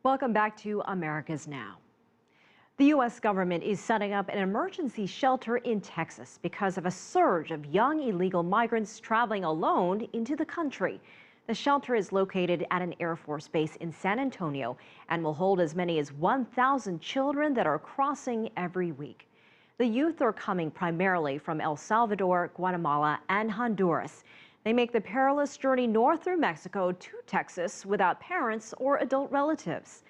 Welcome back to America's Now. The U.S. government is setting up an emergency shelter in Texas because of a surge of young illegal migrants traveling alone into the country. The shelter is located at an Air Force base in San Antonio and will hold as many as 1,000 children that are crossing every week. The youth are coming primarily from El Salvador, Guatemala, and Honduras. They make the perilous journey north through Mexico to Texas without parents or adult relatives.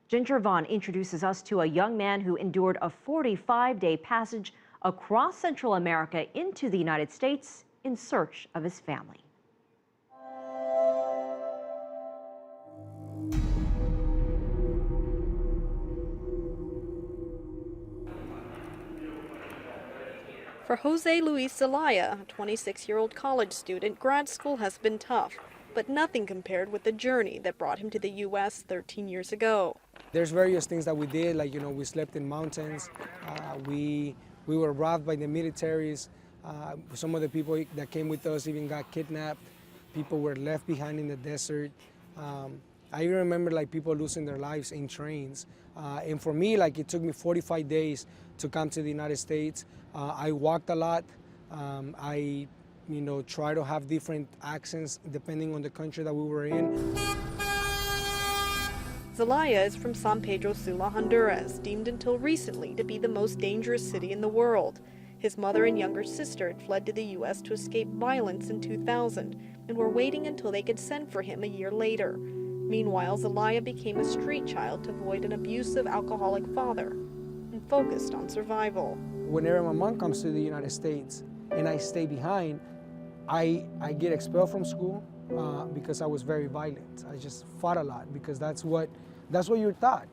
Ginger Vaughn introduces us to a young man who endured a 45-day passage across Central America into the United States in search of his family. For Jose Luis Zelaya, a 26-year-old college student, grad school has been tough, but nothing compared with the journey that brought him to the U.S. 13 years ago. There's various things that we did, like, we slept in mountains, we were robbed by the militaries, some of the people that came with us even got kidnapped, people were left behind in the desert. I even remember people losing their lives in trains. And for me, it took me 45 days to come to the United States. I walked a lot. I try to have different accents depending on the country that we were in. Zelaya is from San Pedro Sula, Honduras, deemed until recently to be the most dangerous city in the world. His mother and younger sister had fled to the U.S. to escape violence in 2000 and were waiting until they could send for him a year later. Meanwhile, Zelaya became a street child to avoid an abusive alcoholic father and focused on survival. Whenever my mom comes to the United States and I stay behind, I get expelled from school because I was very violent. I just fought a lot because that's what you're taught.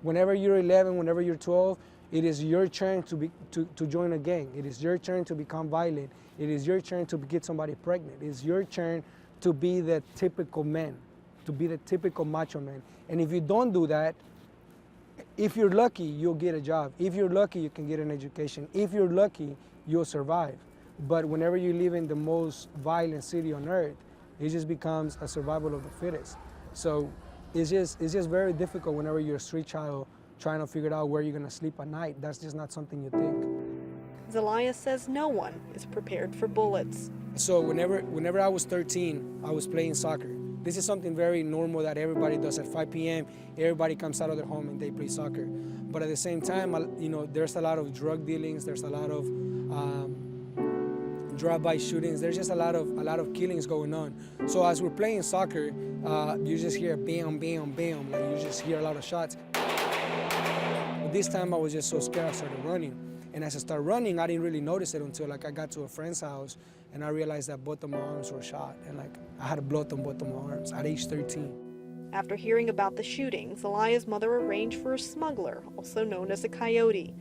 Whenever you're 11, whenever you're 12, it is your turn to join a gang. It is your turn to become violent. It is your turn to get somebody pregnant. It is your turn to be the typical man, to be the typical macho man. And if you don't do that, if you're lucky, you'll get a job. If you're lucky, you can get an education. If you're lucky, you'll survive. But whenever you live in the most violent city on earth, it just becomes a survival of the fittest. So it's just very difficult whenever you're a street child trying to figure out where you're gonna sleep at night. That's just not something you think. Zelaya says no one is prepared for bullets. So whenever I was 13, I was playing soccer. This is something very normal that everybody does at 5 p.m. Everybody comes out of their home and they play soccer. But at the same time, there's a lot of drug dealings. There's a lot of drive-by shootings. There's just a lot of killings going on. So as we're playing soccer, you just hear bam, bam, bam. You just hear a lot of shots. But this time I was just so scared I started running. And as I started running, I didn't really notice it until I got to a friend's house and I realized that both of my arms were shot. And I had blood on both of my arms at age 13. After hearing about the shooting, Zelaya's mother arranged for a smuggler, also known as a coyote.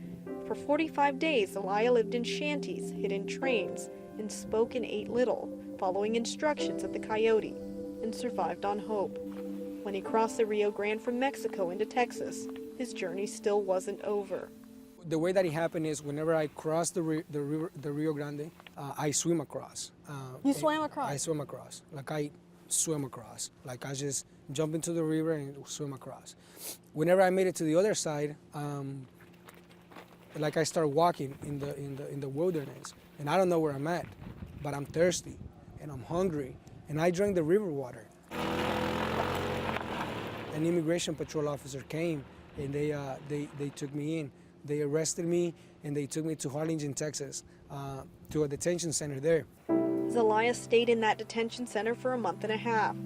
For 45 days, Zelaya lived in shanties, hid in trains, and spoke and ate little, following instructions of the coyote, and survived on hope. When he crossed the Rio Grande from Mexico into Texas, his journey still wasn't over. The way that it happened is whenever I cross the Rio Grande, I swim across. You swam across? I swim across. I swim across. I just jump into the river and swim across. Whenever I made it to the other side, I start walking in the wilderness, and I don't know where I'm at, but I'm thirsty and I'm hungry, and I drank the river water. An immigration patrol officer came and they took me in. They arrested me and they took me to Harlingen, Texas, to a detention center there. Zelaya stayed in that detention center for a month and a half.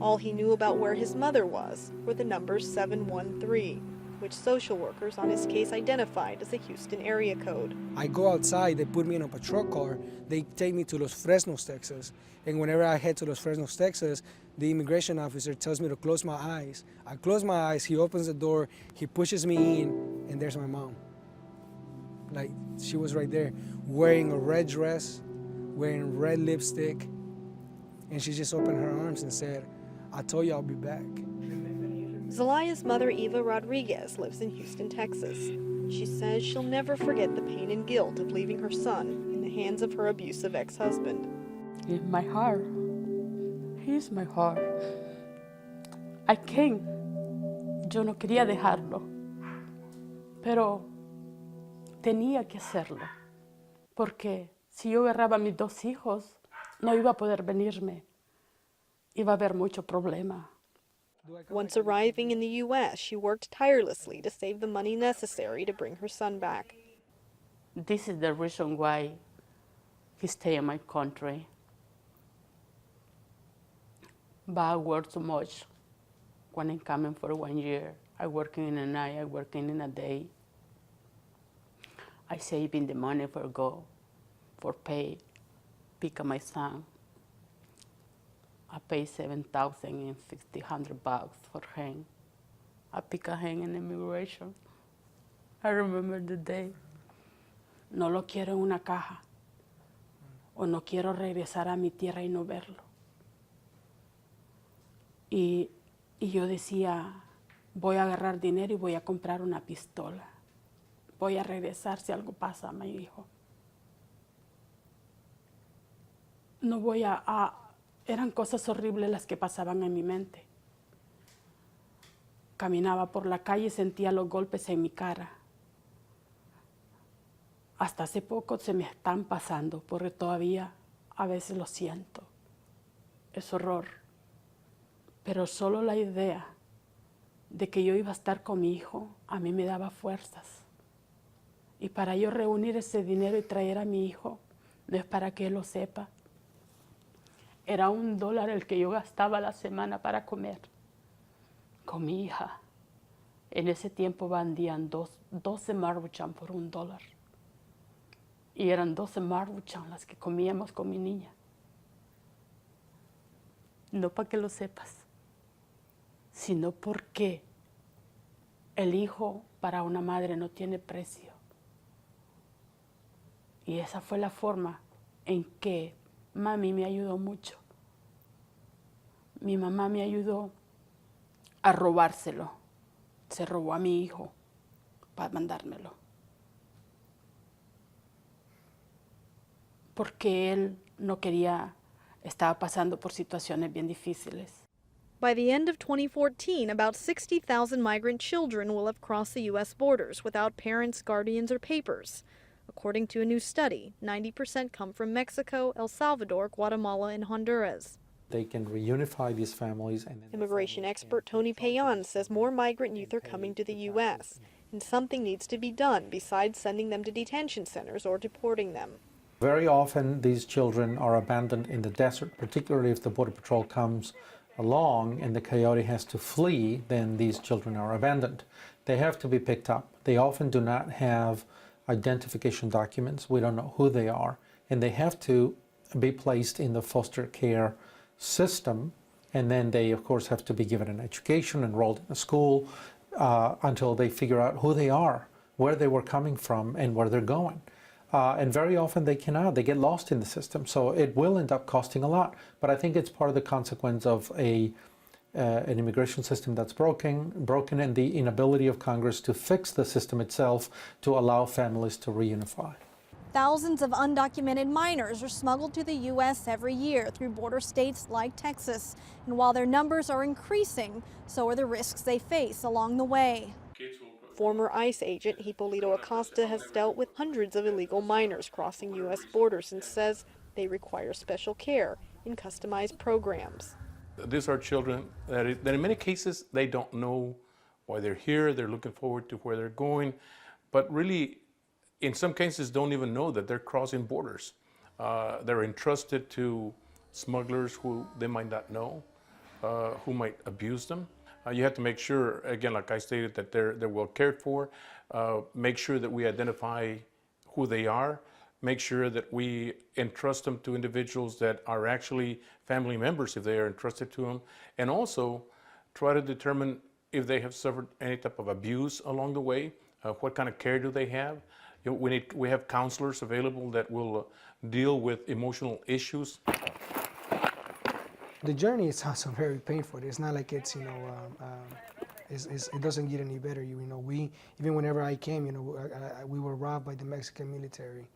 All he knew about where his mother was were the numbers 713, which social workers on his case identified as a Houston area code. I go outside, they put me in a patrol car, they take me to Los Fresnos, Texas, and whenever I head to Los Fresnos, Texas, the immigration officer tells me to close my eyes. I close my eyes, he opens the door, he pushes me in, and there's my mom. She was right there, wearing a red dress, wearing red lipstick, and she just opened her arms and said, "I told you I'll be back." Zelaya's mother, Eva Rodriguez, lives in Houston, Texas. She says she'll never forget the pain and guilt of leaving her son in the hands of her abusive ex-husband. In my heart, he's my heart. I can't yo no quería dejarlo, pero tenía que hacerlo, porque si yo agarraba a mis 2 hijos, no iba a poder venirme. Iba a haber mucho problema. Once arriving in the U.S., she worked tirelessly to save the money necessary to bring her son back. This is the reason why he stay in my country. But I work too much when I'm coming for 1 year. I working in a night, I working in a day. I saving the money for go, for pay, pick up my son. I pay $7,600 for him. I pick up him in immigration. I remember the day. No lo quiero en una caja. O no quiero regresar a mi tierra y no verlo. Y yo decía, voy a agarrar dinero y voy a comprar una pistola. Voy a regresar si algo pasa a mi hijo. No voy eran cosas horribles las que pasaban en mi mente. Caminaba por la calle y sentía los golpes en mi cara. Hasta hace poco se me están pasando, porque todavía a veces lo siento. Es horror. Pero solo la idea de que yo iba a estar con mi hijo, a mí me daba fuerzas. Y para yo reunir ese dinero y traer a mi hijo, no es para que él lo sepa. Era $1 el que yo gastaba a la semana para comer con mi hija. En ese tiempo vendían 12 Maruchan por $1. Y eran 12 Maruchan las que comíamos con mi niña. No para que lo sepas, sino porque el hijo para una madre no tiene precio. Y esa fue la forma en que mami me ayudó mucho. Mi mamá me ayudó a robárselo. Se robó a mi hijo para mandármelo. Porque él no quería, estaba pasando por situaciones bien difíciles. By the end of 2014, about 60,000 migrant children will have crossed the U.S. borders without parents, guardians, or papers. According to a new study, 90% come from Mexico, El Salvador, Guatemala, and Honduras. They can reunify these families. And Immigration expert Tony Payan says more migrant youth are coming to the U.S., and something needs to be done besides sending them to detention centers or deporting them. Very often these children are abandoned in the desert, particularly if the Border Patrol comes along and the coyote has to flee, then these children are abandoned. They have to be picked up. They often do not have identification documents. We don't know who they are. And they have to be placed in the foster care system. And then they, of course, have to be given an education, enrolled in a school, until they figure out who they are, where they were coming from, and where they're going. And very often they cannot. They get lost in the system. So it will end up costing a lot. But I think it's part of the consequence of an immigration system that's broken, and the inability of Congress to fix the system itself to allow families to reunify. Thousands of undocumented minors are smuggled to the U.S. every year through border states like Texas. And while their numbers are increasing, so are the risks they face along the way. Former ICE agent Hipólito Acosta has dealt with hundreds of illegal minors crossing U.S. borders and says they require special care in customized programs. These are children that in many cases they don't know why they're here. They're looking forward to where they're going, but really in some cases don't even know that they're crossing borders. They're entrusted to smugglers who they might not know, who might abuse them. You have to make sure, again, like I stated, that they're well cared for. Make sure that we identify who they are. Make sure that we entrust them to individuals that are actually family members if they are entrusted to them. And also try to determine if they have suffered any type of abuse along the way. What kind of care do they have? You know, we have counselors available that will deal with emotional issues. The journey is also very painful. It's not like it's, it doesn't get any better. Even whenever I came, we were robbed by the Mexican military.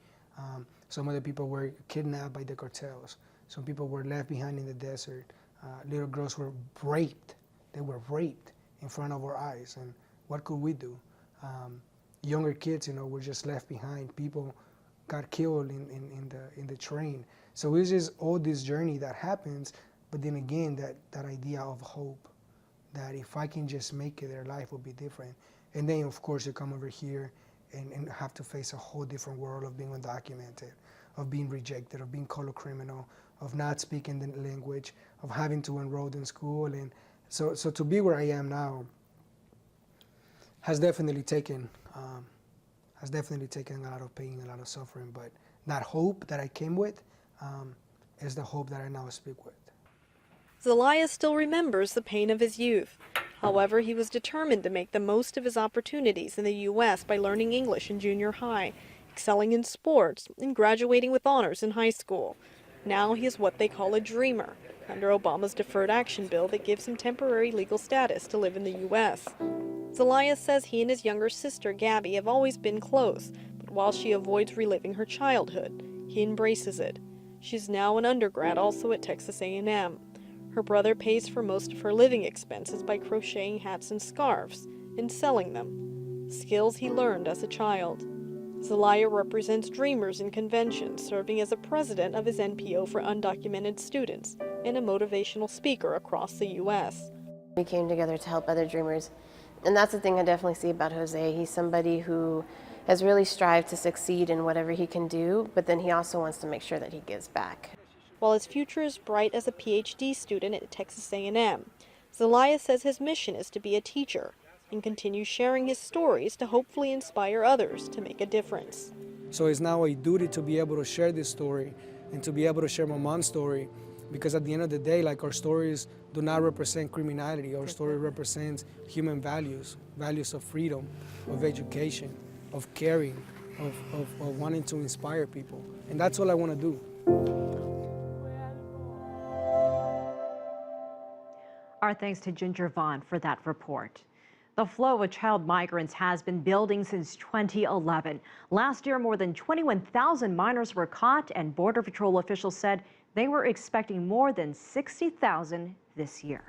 Some other people were kidnapped by the cartels. Some people were left behind in the desert. Little girls were raped. They were raped in front of our eyes. And what could we do? Younger kids, were just left behind. People got killed in the train. So it's just all this journey that happens, but then again, that idea of hope, that if I can just make it, their life will be different. And then, of course, you come over here and have to face a whole different world of being undocumented, of being rejected, of being called a criminal, of not speaking the language, of having to enroll in school. And so to be where I am now has definitely taken a lot of pain, a lot of suffering. But that hope that I came with is the hope that I now speak with. Zelaya still remembers the pain of his youth. However, he was determined to make the most of his opportunities in the U.S. by learning English in junior high, excelling in sports, and graduating with honors in high school. Now he is what they call a dreamer, under Obama's Deferred Action Bill that gives him temporary legal status to live in the U.S. Zelaya says he and his younger sister, Gabby, have always been close, but while she avoids reliving her childhood, he embraces it. She's now an undergrad also at Texas A&M. Her brother pays for most of her living expenses by crocheting hats and scarves and selling them, skills he learned as a child. Zelaya represents dreamers in conventions, serving as a president of his NPO for undocumented students and a motivational speaker across the U.S. We came together to help other dreamers, and that's the thing I definitely see about Jose. He's somebody who has really strived to succeed in whatever he can do, but then he also wants to make sure that he gives back. While his future is bright as a PhD student at Texas A&M, Zelaya says his mission is to be a teacher and continue sharing his stories to hopefully inspire others to make a difference. So it's now a duty to be able to share this story and to be able to share my mom's story, because at the end of the day, like, our stories do not represent criminality. Our story represents human values, values of freedom, of education, of caring, of wanting to inspire people. And that's all I want to do. Our thanks to Ginger Vaughn for that report. The flow of child migrants has been building since 2011. Last year, more than 21,000 minors were caught, and Border Patrol officials said they were expecting more than 60,000 this year.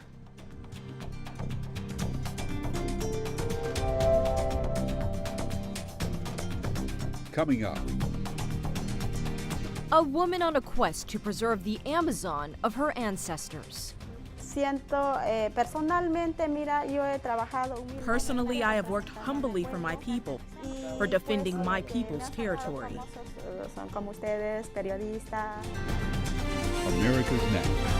Coming up. A woman on a quest to preserve the Amazon of her ancestors. Personally, I have worked humbly for my people, for defending my people's territory. America's Next.